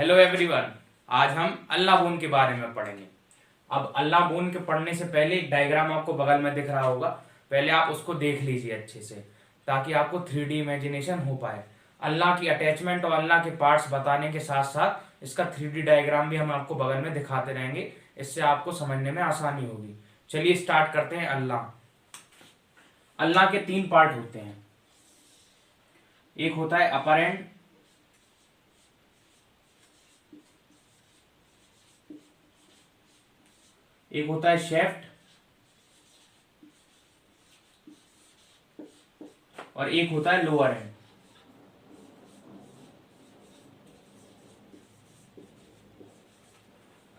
Hello everyone. आज हम अल्लाह bone के बारे में पढ़ेंगे। अब अल्लाह बोन के पढ़ने से पहले एक डायग्राम आपको बगल में दिख रहा होगा, पहले आप उसको देख लीजिए अच्छे से, ताकि आपको 3D इमेजिनेशन हो पाए। अल्लाह की अटैचमेंट और अल्लाह के पार्ट्स बताने के साथ साथ इसका 3D डायग्राम भी हम आपको बगल में दिखाते रहेंगे, इससे आपको समझने में आसानी होगी। चलिए स्टार्ट करते हैं। अल्लाह के 3 पार्ट होते हैं। एक होता है अपर एंड, एक होता है शेफ्ट और एक होता है लोअर एंड।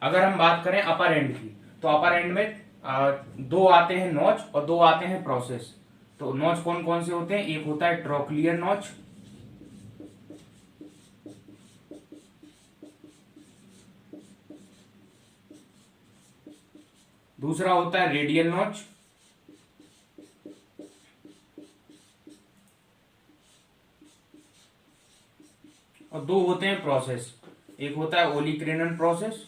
अगर हम बात करें अपर एंड की, तो अपर एंड में दो आते हैं नॉच और दो आते हैं प्रोसेस। तो नॉच कौन कौन से होते हैं? एक होता है ट्रोक्लियर नॉच, दूसरा होता है रेडियल नॉच, और दो होते हैं प्रोसेस। एक होता है ओलिक्रेनन प्रोसेस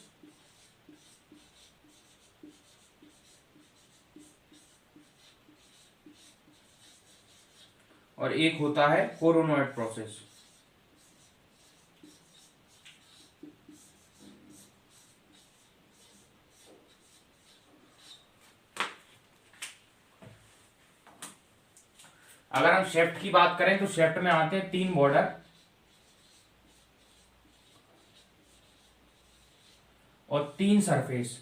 और एक होता है कोरोनॉइड प्रोसेस। अगर हम शेफ्ट की बात करें तो शेफ्ट में आते हैं 3 बॉर्डर और 3 सरफेस।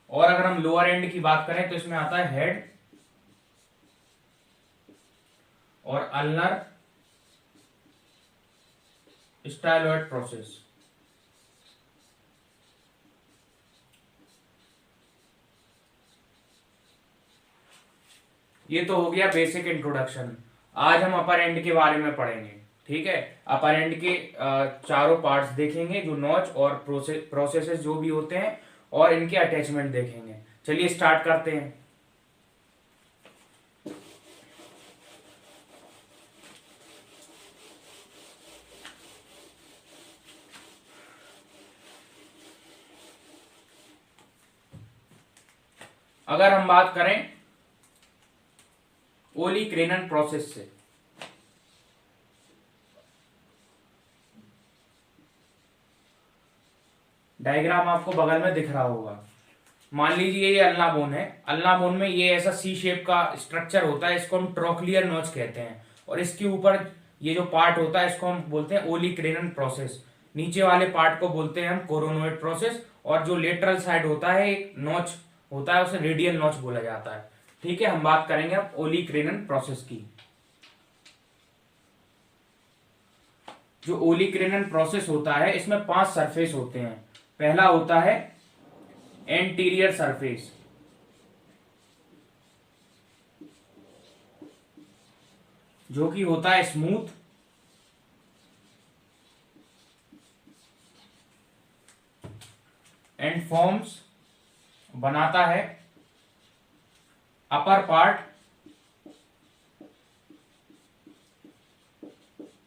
और अगर हम लोअर एंड की बात करें तो इसमें आता है हेड और अल्नर स्टाइलॉइड प्रोसेस। ये तो हो गया बेसिक इंट्रोडक्शन। आज हम अपर एंड के बारे में पढ़ेंगे। ठीक है, अपर एंड के चारों पार्ट्स देखेंगे, जो नॉच और प्रोसेसेस जो भी होते हैं, और इनके अटैचमेंट देखेंगे। चलिए स्टार्ट करते हैं। अगर हम बात करें ओलिक्रेनन प्रोसेस से, डायग्राम आपको बगल में दिख रहा होगा। मान लीजिए ये अल्लाह बोन है। अल्लाह बोन में ये ऐसा सी शेप का स्ट्रक्चर होता है, इसको हम ट्रोक्लियर नॉच कहते हैं। और इसके ऊपर ये जो पार्ट होता है इसको हम बोलते हैं ओलिक्रेनन प्रोसेस। नीचे वाले पार्ट को बोलते हैं हम कोरोनॉइड प्रोसेस, और जो लेटरल साइड होता है एक नॉच होता है, उसे रेडियल नॉच बोला जाता है। ठीक है, हम बात करेंगे अब ओलिक्रेनन प्रोसेस की। जो ओलिक्रेनन प्रोसेस होता है इसमें 5 सरफेस होते हैं। पहला होता है एंटीरियर सरफेस, जो कि होता है स्मूथ एंड फॉर्म्स, बनाता है upper part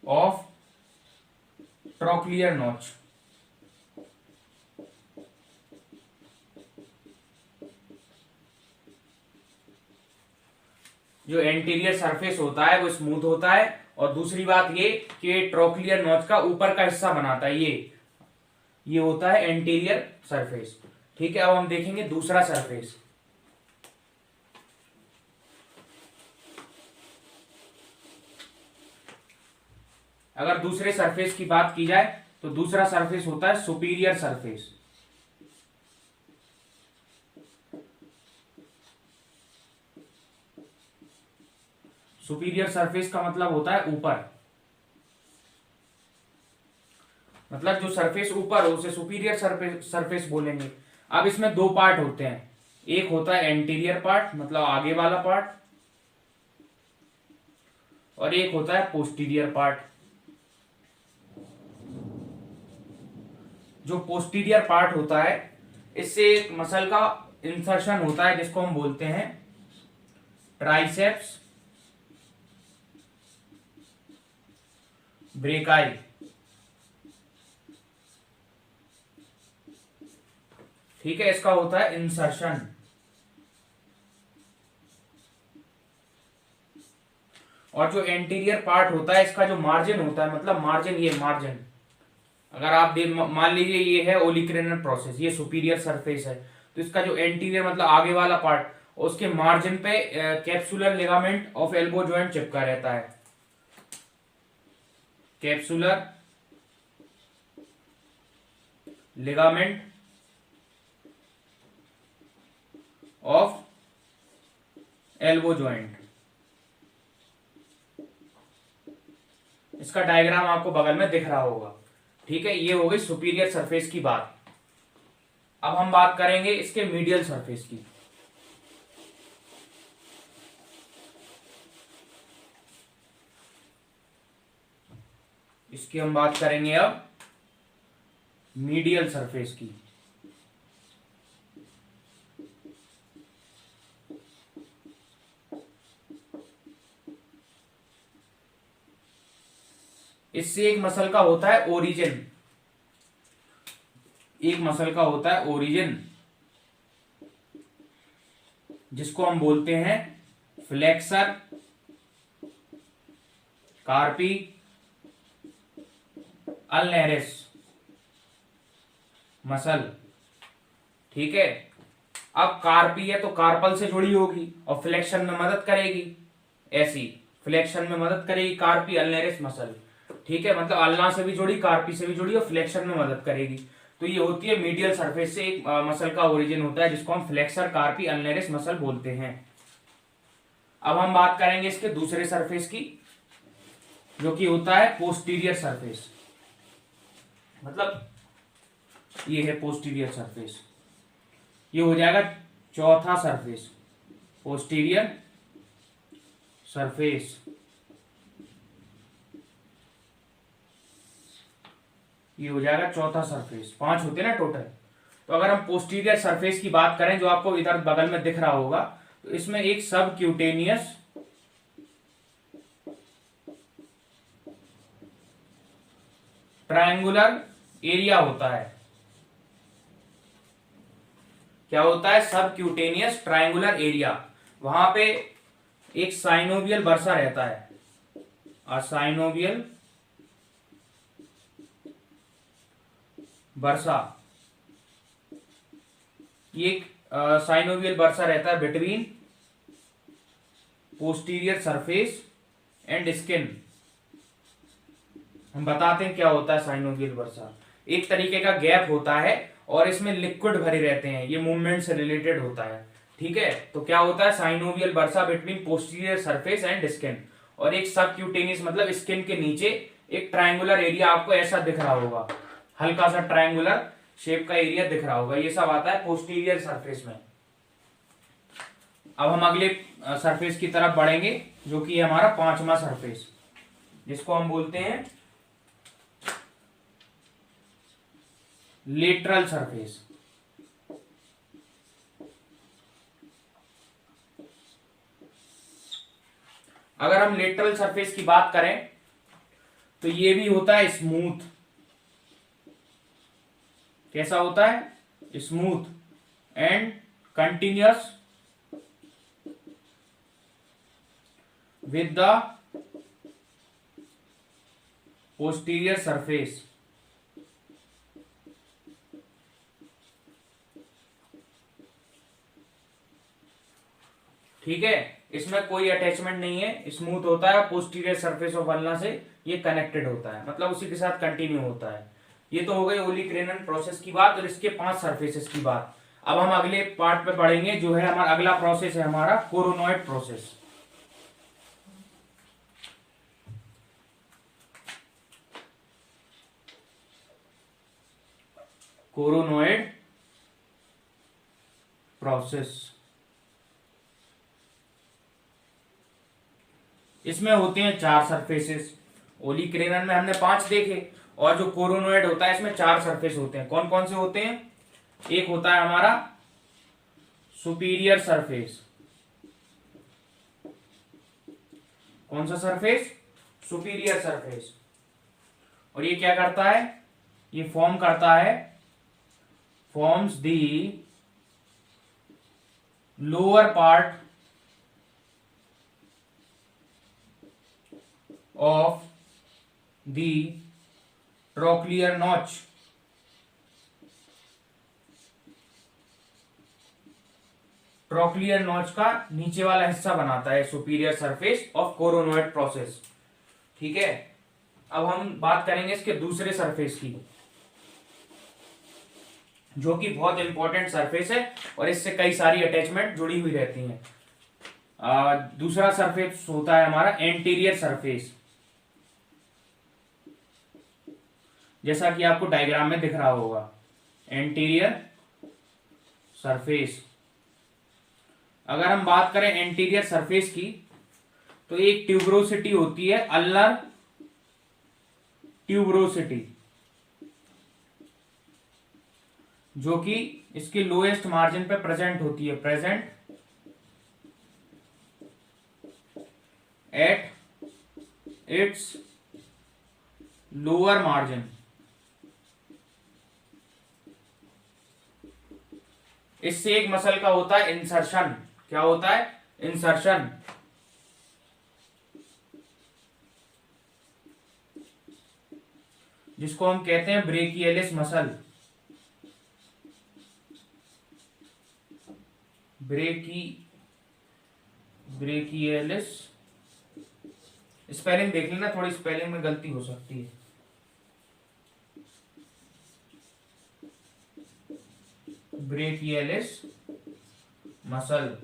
of trochlear notch. जो एंटीरियर सरफेस होता है वो स्मूथ होता है, और दूसरी बात ये कि ट्रोक्लियर नॉच का ऊपर का हिस्सा बनाता है। ये होता है एंटीरियर सरफेस। ठीक है, अब हम देखेंगे दूसरा सरफेस। अगर दूसरे सरफेस की बात की जाए तो दूसरा सरफेस होता है सुपीरियर सरफेस। सुपीरियर सरफेस का मतलब होता है ऊपर, मतलब जो सरफेस ऊपर हो उसे सुपीरियर सरफेस बोलेंगे। अब इसमें 2 पार्ट होते हैं। एक होता है एंटीरियर पार्ट, मतलब आगे वाला पार्ट, और एक होता है पोस्टीरियर पार्ट। जो पोस्टीरियर पार्ट होता है इससे एक मसल का इंसर्शन होता है, जिसको हम बोलते हैं ट्राइसेप्स ब्रेकाई, ठीक है, इसका होता है इंसर्शन। और जो एंटीरियर पार्ट होता है इसका जो मार्जिन होता है, मतलब मार्जिन, ये मार्जिन, अगर आप मान लीजिए ये है ओलिक्रेनल प्रोसेस, ये सुपीरियर सरफेस है, तो इसका जो एंटीरियर मतलब आगे वाला पार्ट, उसके मार्जिन पे capsular ligament of elbow joint चिपका रहता है। Capsular ligament of elbow joint, इसका डायग्राम आपको बगल में दिख रहा होगा। ठीक है, ये हो गई सुपीरियर सरफेस की बात। अब हम बात करेंगे इसके मीडियल सरफेस की। इसकी हम बात करेंगे अब मीडियल सरफेस की। इससे एक मसल का होता है ओरिजिन, एक मसल का होता है ओरिजिन, जिसको हम बोलते हैं फ्लेक्सर कार्पी अल्नेरिस मसल। ठीक है, अब कार्पी है तो कार्पल से जुड़ी होगी और फ्लेक्शन में मदद करेगी, ऐसी फ्लेक्शन में मदद करेगी कार्पी अल्नेरिस मसल। ठीक है, मतलब अल्ना से भी जुड़ी, कार्पी से भी जुड़ी और फ्लेक्शन में मदद करेगी। तो ये होती है मीडियल सरफेस से एक मसल का ओरिजिन होता है, जिसको हम फ्लेक्सर कार्पी अल्नेरिस मसल बोलते हैं। अब हम बात करेंगे इसके दूसरे सरफेस की, जो कि होता है पोस्टीरियर सरफेस, मतलब ये है पोस्टीरियर सरफेस, ये हो जाएगा चौथा सरफेस, पोस्टीरियर सरफेस। ये हो जाएगा चौथा सरफेस, 5 होते हैं ना टोटल। तो अगर हम पोस्टीरियर सरफेस की बात करें, जो आपको इधर बगल में दिख रहा होगा, तो इसमें एक सब क्यूटेनियस ट्रायंगुलर एरिया होता है। क्या होता है? सब क्यूटेनियस ट्रायंगुलर एरिया। वहां पे एक साइनोवियल बर्सा रहता है, साइनोवियल बर्सा। ये साइनोवियल बर्सा रहता है between posterior surface and skin. हम बताते हैं क्या होता है साइनोवियल बर्सा। एक तरीके का गैप होता है और इसमें लिक्विड भरे रहते हैं, ये मूवमेंट से रिलेटेड होता है। ठीक है, तो क्या होता है? Synovial bursa between posterior surface and skin. और एक सबक्यूटेनियस मतलब स्किन के नीचे एक ट्रायंगुलर एरिया आपको ऐसा दिख रहा होगा, हल्का सा ट्रायंगुलर शेप का एरिया दिख रहा होगा, ये सब आता है पोस्टीरियर सरफेस में। अब हम अगले सरफेस की तरफ बढ़ेंगे, जो कि हमारा 5वां सरफेस, जिसको हम बोलते हैं लेटरल सरफेस। अगर हम लेटरल सरफेस की बात करें तो ये भी होता है स्मूथ। कैसा होता है? Smooth and continuous with the posterior surface. ठीक है, इसमें कोई अटैचमेंट नहीं है, स्मूथ होता है, पोस्टीरियर सरफेस ऑफ अल्ना से ये कनेक्टेड होता है, मतलब उसी के साथ कंटिन्यू होता है। ये तो हो गई ओलिक्रेनन प्रोसेस की बात और इसके 5 सरफेसेस की बात। अब हम अगले पार्ट पे पढ़ेंगे, जो है हमारा अगला प्रोसेस है हमारा कोरोनॉइड प्रोसेस। कोरोनॉइड प्रोसेस, इसमें होते हैं 4 सरफेसेस। ओलिक्रेनन में हमने 5 देखे, और जो कोरोनॉइड होता है इसमें 4 सरफेस होते हैं। कौन कौन से होते हैं? एक होता है हमारा सुपीरियर सरफेस। कौन सा सरफेस? Superior surface. और ये क्या करता है, ये फॉर्म करता है, forms the lower part of the trochlear notch. Trochlear notch का नीचे वाला हिस्सा बनाता है superior surface of coronoid process. ठीक है, अब हम बात करेंगे इसके दूसरे सरफेस की, जो कि बहुत इंपॉर्टेंट सरफेस है और इससे कई सारी अटैचमेंट जुड़ी हुई रहती हैं। दूसरा सरफेस होता है हमारा एंटीरियर सरफेस, जैसा कि आपको डायग्राम में दिख रहा होगा। एंटीरियर सरफेस, अगर हम बात करें एंटीरियर सरफेस की, तो एक ट्यूबरोसिटी होती है, अल्लर ट्यूबरोसिटी, जो कि इसके लोएस्ट मार्जिन पे प्रेजेंट होती है, present at its lower margin. इससे एक मसल का होता है इंसर्शन। क्या होता है, इंसर्शन। जिसको हम कहते हैं ब्रेकियलिस मसल। ब्रेकियलिस, स्पेलिंग देख लेना, थोड़ी स्पेलिंग में गलती हो सकती है। ब्रेकियलिस मसल,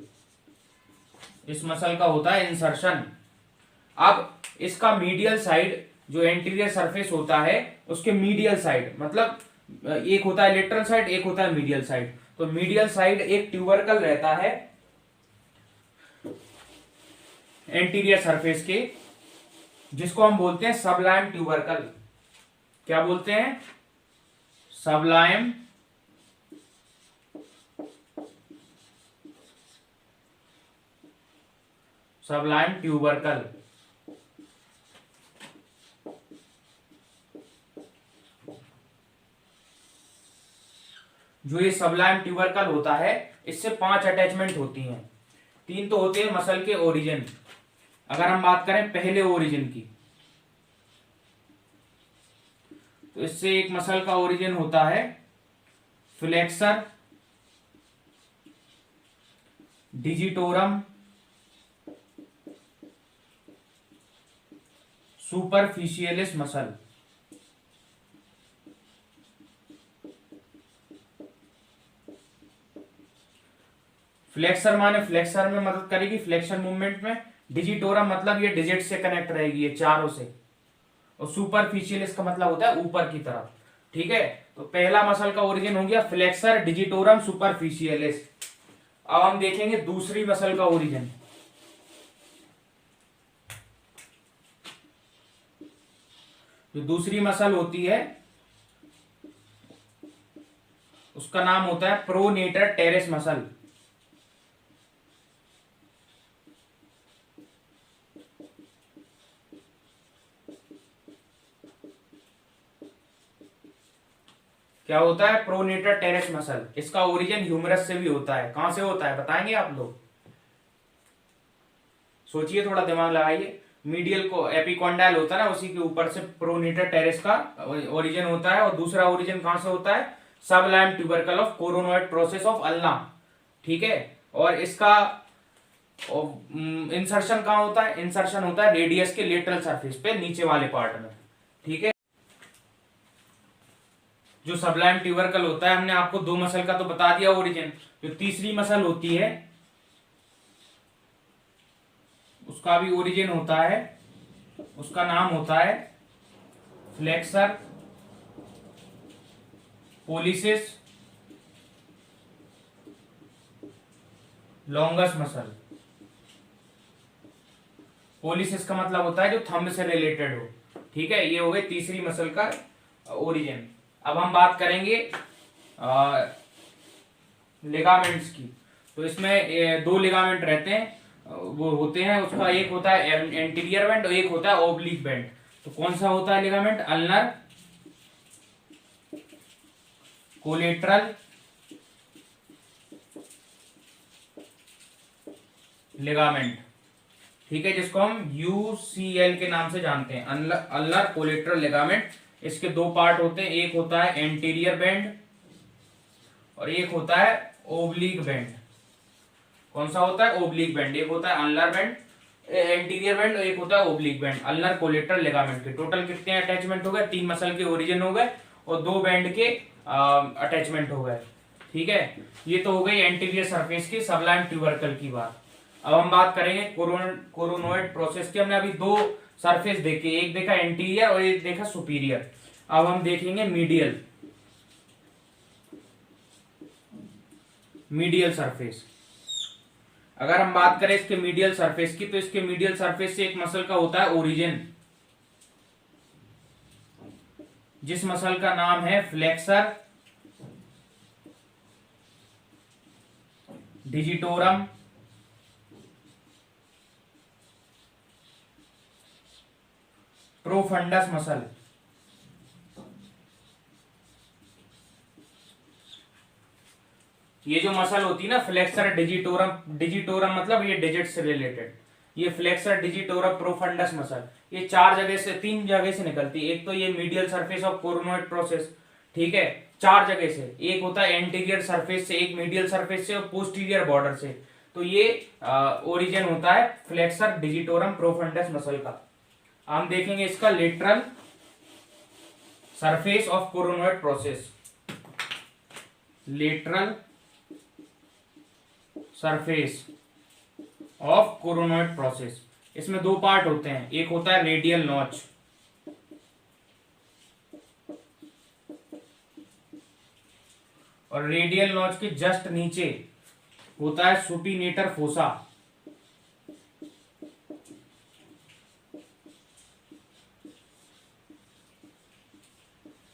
इस मसल का होता है इंसर्शन। अब इसका मीडियल साइड, जो एंटीरियर सरफेस होता है उसके मीडियल साइड, मतलब एक होता है लेटरल साइड, एक होता है मीडियल साइड। तो मीडियल साइड एक ट्यूबरकल रहता है एंटीरियर सरफेस के, जिसको हम बोलते हैं सबलाइम ट्यूबरकल। क्या बोलते हैं, सबलाइम ट्यूबरकल। जो ये सबलाइम ट्यूबरकल होता है, इससे 5 अटैचमेंट होती हैं। 3 तो होते हैं मसल के ओरिजिन। अगर हम बात करें पहले ओरिजिन की, तो इससे एक मसल का ओरिजिन होता है flexor digitorum superficialis muscle. Flexor माने फ्लेक्सर में मदद करेगी फ्लेक्शन मूवमेंट में। डिजिटोरम मतलब ये डिजिट से कनेक्ट रहेगी, ये चारों से। और सुपरफिशियलिस का मतलब होता है ऊपर की तरफ। ठीक है, तो पहला मसल का ओरिजिन हो गया फ्लेक्सर डिजिटोरम सुपरफिशियलिस। अब हम देखेंगे दूसरी मसल का ओरिजिन। जो दूसरी मसल होती है उसका नाम होता है प्रोनेटर टेरेस मसल। क्या होता है, प्रोनेटर टेरेस मसल। इसका ओरिजिन ह्यूमरस से भी होता है। कहां से होता है बताएंगे आप लोग, सोचिए, थोड़ा दिमाग लगाइए। मीडियल को एपिकॉन्डाइल होता है ना, उसी के ऊपर से प्रोनेटर टेरेस का ओरिजिन होता है। और दूसरा ओरिजिन कहां से होता है, Sublime tubercle of coronoid process of ulna. ठीक है, और इसका इंसर्शन कहां होता है, इंसर्शन होता है रेडियस के लेटरल सरफेस पे, नीचे वाले पार्ट में। ठीक है, जो सबलाइम ट्यूबरकल होता है, हमने आपको 2 मसल का तो बता दिया ओरिजिन। जो तीसरी मसल होती है उसका भी ओरिजिन होता है, उसका नाम होता है flexor policies longus muscle. Policies का मतलब होता है जो थंब से रिलेटेड हो। ठीक है, ये हो गई तीसरी मसल का ओरिजिन। अब हम बात करेंगे लिगामेंट्स की। तो इसमें 2 लिगामेंट रहते हैं, वो होते हैं, उसका एक होता है एंटीरियर बैंड और एक होता है ओब्लिक बैंड। तो कौन सा होता है लिगामेंट? अल्नर कोलेटरल लिगामेंट, ठीक है, जिसको हम यूसीएल के नाम से जानते हैं, अल्नर कोलेटरल लिगामेंट। इसके दो पार्ट होते हैं, एक होता है एंटीरियर बैंड और एक होता है ओब्लिक बैंड। कौन सा होता है? Oblique band. एक होता है अल्नर बैंड, एंटीरियर बैंड, और एक होता है oblique band. Ulnar collateral ligament के टोटल कितने अटैचमेंट हो गए? 3 मसल के ओरिजिन हो गए और 2 बैंड के अटैचमेंट हो गए, ठीक है। ये तो हो गई एंटीरियर सरफेस की सबलाइन ट्यूबरकल की बात। अब हम बात करेंगे कोरोनोइड प्रोसेस की। हमने अभी 2 सरफेस देखे, एक देखा एंटीरियर और एक देखा सुपीरियर। अब हम देखेंगे मीडियल सरफेस। अगर हम बात करें इसके मीडियल सरफेस की, तो इसके मीडियल सरफेस से एक मसल का होता है ओरिजिन, जिस मसल का नाम है फ्लेक्सर डिजिटोरम प्रोफंडस मसल। ये जो मसल होती है ना फ्लेक्सर डिजिटोरम, डिजिटोरम मतलब ये डिजिट से रिलेटेड, ये फ्लेक्सर डिजिटोरम प्रोफंडस मसल, ये 3 जगह से निकलती है। एक तो ये medial surface of coronoid process, ठीक है, 4 जगह से। एक होता है एंटीरियर सरफेस से, एक मीडियल सरफेस से और पोस्टीरियर बॉर्डर से। तो ये ओरिजिन होता है फ्लेक्सर डिजिटोरम प्रोफंडस मसल का। हम देखेंगे इसका lateral surface of coronoid process. Lateral surface of coronoid process, इसमें 2 पार्ट होते हैं, एक होता है रेडियल नॉच और रेडियल नॉच के जस्ट नीचे होता है सुपीनेटर फोसा।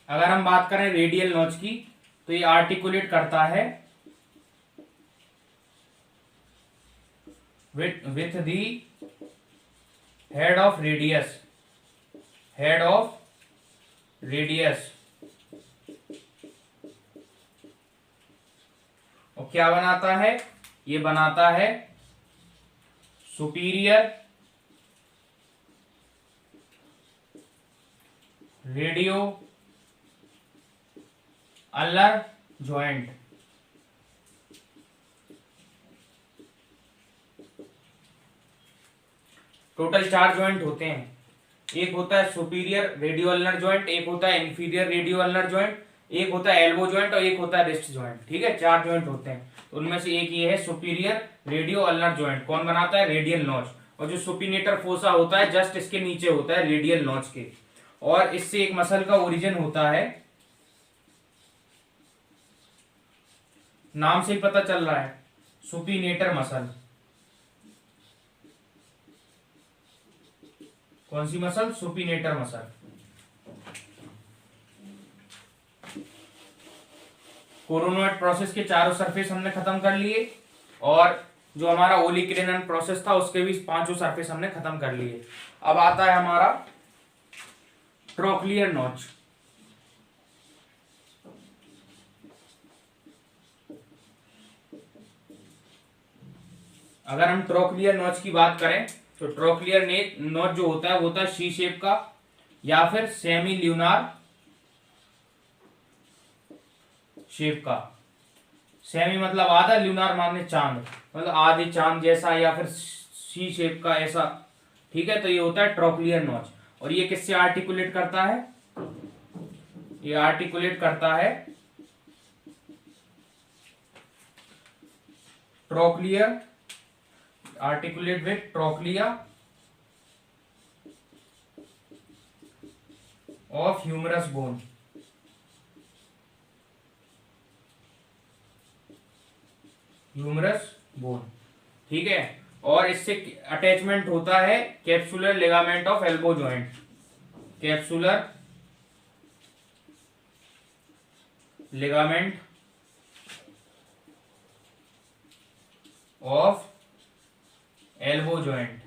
अगर हम बात करें रेडियल नॉच की, तो ये आर्टिकुलेट करता है with the head of radius और क्या बनाता है? ये बनाता है superior radio ulnar joint. Total 4 joint होते हैं, एक होता है सुपीरियर रेडियो अल्नर जॉइंट, एक होता है इंफीरियर रेडियो अल्नर जॉइंट, एक होता है एल्बो जॉइंट और एक होता है रिस्ट जॉइंट, ठीक है। 4 जॉइंट होते हैं, तो उनमें से एक ये है सुपीरियर रेडियो अल्नर जॉइंट। कौन बनाता है? Radial notch. और जो सुपीनेटर फोसा होता है जस्ट इसके नीचे होता है रेडियल नॉच के, और इससे एक मसल का ओरिजिन होता है, नाम से ही पता चल रहा है, सुपीनेटर मसल। कौन सी मसल? सुपीनेटर मसल। कोरोनोइड प्रोसेस के चारों सरफेस हमने खत्म कर लिए, और जो हमारा ओलिक्रेनन प्रोसेस था उसके भी 5 सरफेस हमने खत्म कर लिए। अब आता है हमारा ट्रोक्लियर नॉच। अगर हम ट्रोक्लियर नॉच की बात करें, तो ट्रोक्लियर नॉच जो होता है वो होता है सी शेप का या फिर सेमी ल्यूनार शेप का। सेमी मतलब आधा, ल्यूनार माने चांद, मतलब आधे चांद जैसा या फिर सी शेप का ऐसा, ठीक है। तो ये होता है ट्रोक्लियर नॉच। और ये किससे आर्टिकुलेट करता है? ये आर्टिकुलेट करता है trochlear, articulate with trochlea of humerus bone. Humerus bone, ठीक है। और इससे अटैचमेंट होता है capsular ligament of elbow joint. Capsular ligament of elbow joint.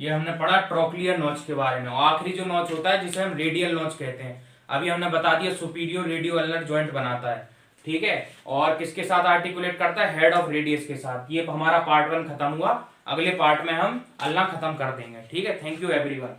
ये हमने पढ़ा ट्रोक्लियर नॉच के बारे में। आखिरी जो नॉच होता है जिसे हम रेडियल नॉच कहते हैं, अभी हमने बता दिया सुपीरियर रेडियो अल्नर जॉइंट बनाता है, ठीक है। और किसके साथ आर्टिकुलेट करता है, हेड ऑफ रेडियस के साथ। ये हमारा पार्ट 1 खत्म हुआ, अगले पार्ट में हम अल्ना खत्म कर देंगे, ठीक है। Thank you everyone.